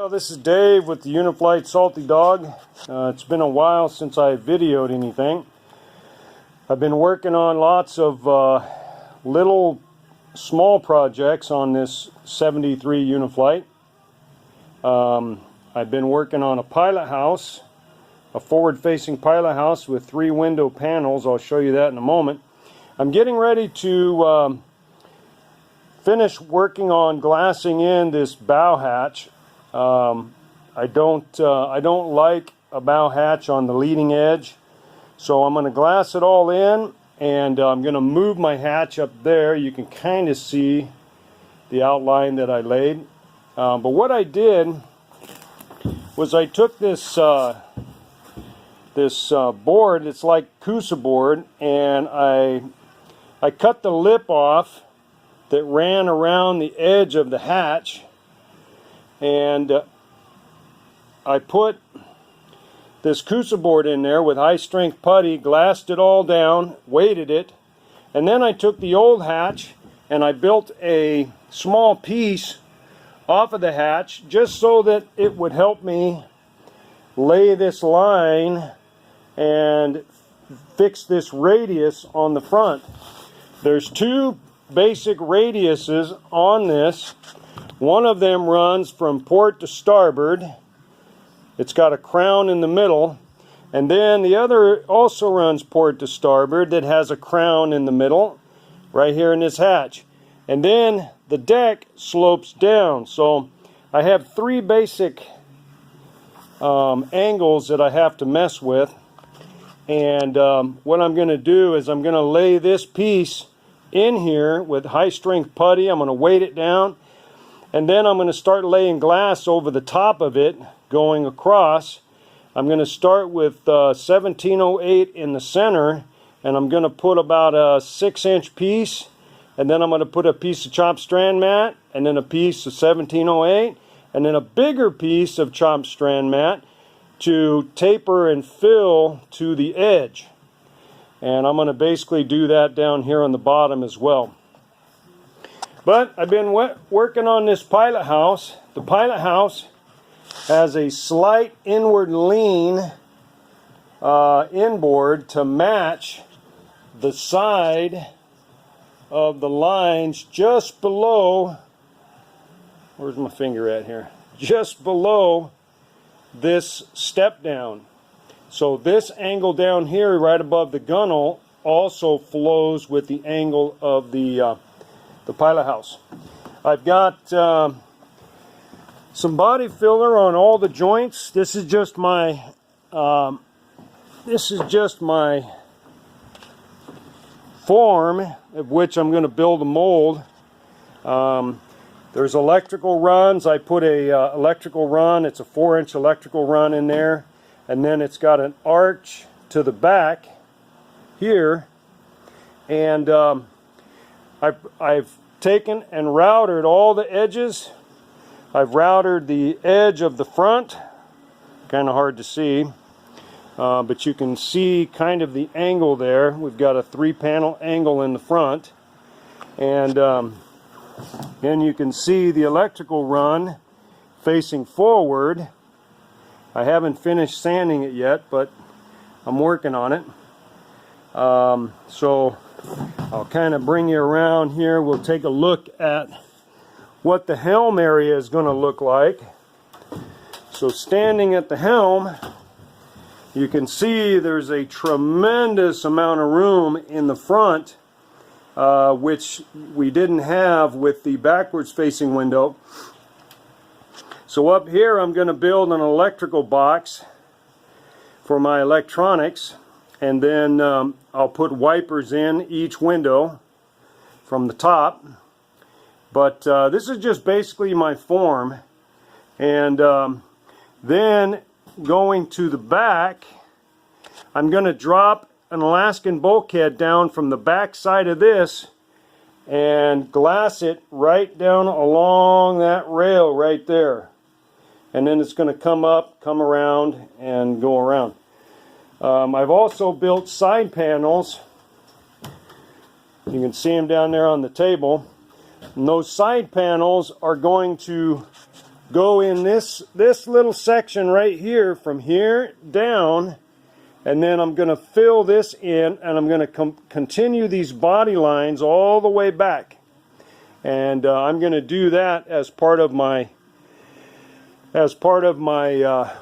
Well, this is Dave with the Uniflite Saltydog. It's been a while since I videoed anything. I've been working on lots of little small projects on this 73 Uniflite. I've been working on a pilot house, a forward-facing pilot house with 3 window panels. I'll show you that in a moment. I'm getting ready to finish working on glassing in this bow hatch. I don't like a bow hatch on the leading edge, so I'm going to glass it all in, and I'm going to move my hatch up there. You can kind of see the outline that I laid. But what I did was I took this board, it's like Kusa board, and I cut the lip off that ran around the edge of the hatch, and I put this Kusa board in there with high strength putty, glassed it all down, weighted it, and then I took the old hatch and I built a small piece off of the hatch just so that it would help me lay this line and fix this radius on the front. There's 2 basic radiuses on this. One of them runs from port to starboard. It's got a crown in the middle, and then the other also runs port to starboard that has a crown in the middle right here in this hatch. And then the deck slopes down, so I have 3 basic angles that I have to mess with. And what I'm going to do is I'm going to lay this piece in here with high strength putty. I'm going to weight it down, and then I'm going to start laying glass over the top of it going across. I'm going to start with 1708 in the center, and I'm going to put about a 6-inch piece, and then I'm going to put a piece of chopped strand mat, and then a piece of 1708, and then a bigger piece of chopped strand mat to taper and fill to the edge. And I'm going to basically do that down here on the bottom as well. But I've been working on this pilot house. The pilot house has a slight inward lean inboard to match the side of the lines just below, where's my finger at here? Just below this step down. So this angle down here right above the gunnel also flows with the angle of the pilot house. I've got some body filler on all the joints. This is just my form of which I'm going to build a mold. There's electrical runs. I put a electrical run. It's a 4-inch electrical run in there. And then it's got an arch to the back here, and I've taken and routed all the edges. I've routed the edge of the front, kind of hard to see, but you can see kind of the angle there. We've got a 3-panel angle in the front, and then you can see the electrical run facing forward. I haven't finished sanding it yet, but I'm working on it. So I'll kind of bring you around here. We'll take a look at what the helm area is going to look like. So standing at the helm, you can see there's a tremendous amount of room in the front, which we didn't have with the backwards facing window. So up here I'm going to build an electrical box for my electronics, and then I'll put wipers in each window from the top. But this is just basically my form, and then going to the back, I'm going to drop an Alaskan bulkhead down from the back side of this and glass it right down along that rail right there. And then it's going to come up, come around, and go around. I've also built side panels. You can see them down there on the table. And those side panels are going to go in this little section right here, from here down, and then I'm going to fill this in, and I'm going to continue these body lines all the way back. And I'm going to do that as part of my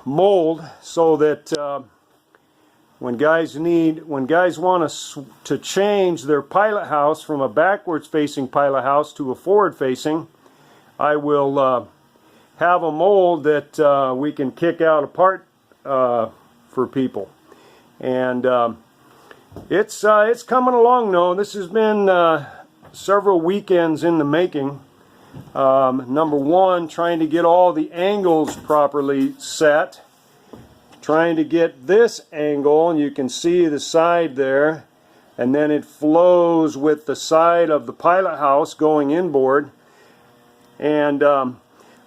mold, so that when guys want to change their pilot house from a backwards facing pilot house to a forward facing, I will have a mold that we can kick out apart for people. And it's coming along though. This has been several weekends in the making. Number one, trying to get all the angles properly set. Trying to get this angle, and you can see the side there, and then it flows with the side of the pilot house going inboard. And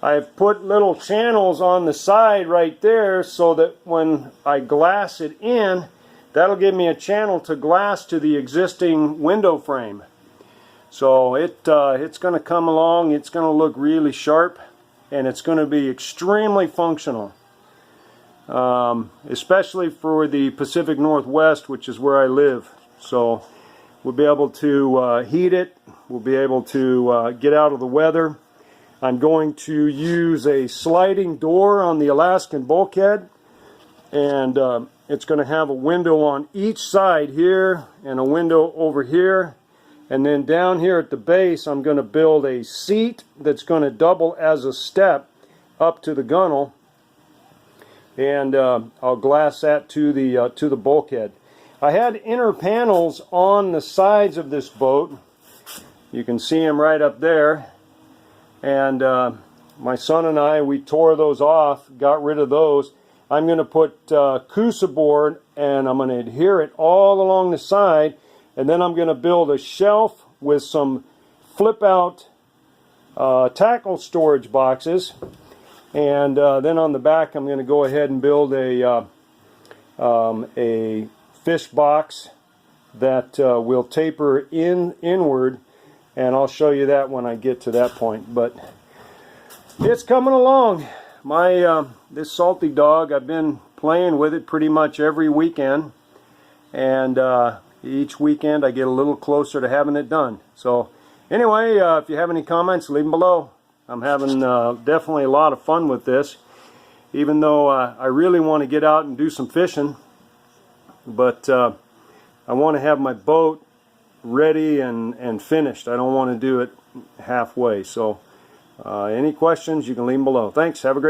I've put little channels on the side right there, so that when I glass it in, that'll give me a channel to glass to the existing window frame. So it's going to come along. It's going to look really sharp, and it's going to be extremely functional, especially for the Pacific Northwest, which is where I live. So we'll be able to heat it. We'll be able to get out of the weather. I'm going to use a sliding door on the Alaskan bulkhead, and it's going to have a window on each side here and a window over here. And then down here at the base, I'm going to build a seat that's going to double as a step up to the gunnel, and I'll glass that to the bulkhead. I had inner panels on the sides of this boat. You can see them right up there. And my son and I, we tore those off, got rid of those. I'm going to put Coosa board, and I'm going to adhere it all along the side. And then I'm going to build a shelf with some flip-out tackle storage boxes. And then on the back, I'm going to go ahead and build a fish box that will taper inward. And I'll show you that when I get to that point. But it's coming along. My this Saltydog, I've been playing with it pretty much every weekend. And each weekend I get a little closer to having it done. So anyway, if you have any comments, leave them below. I'm having definitely a lot of fun with this, even though I really want to get out and do some fishing. But I want to have my boat ready and finished. I don't want to do it halfway. So any questions, you can leave them below. Thanks. Have a great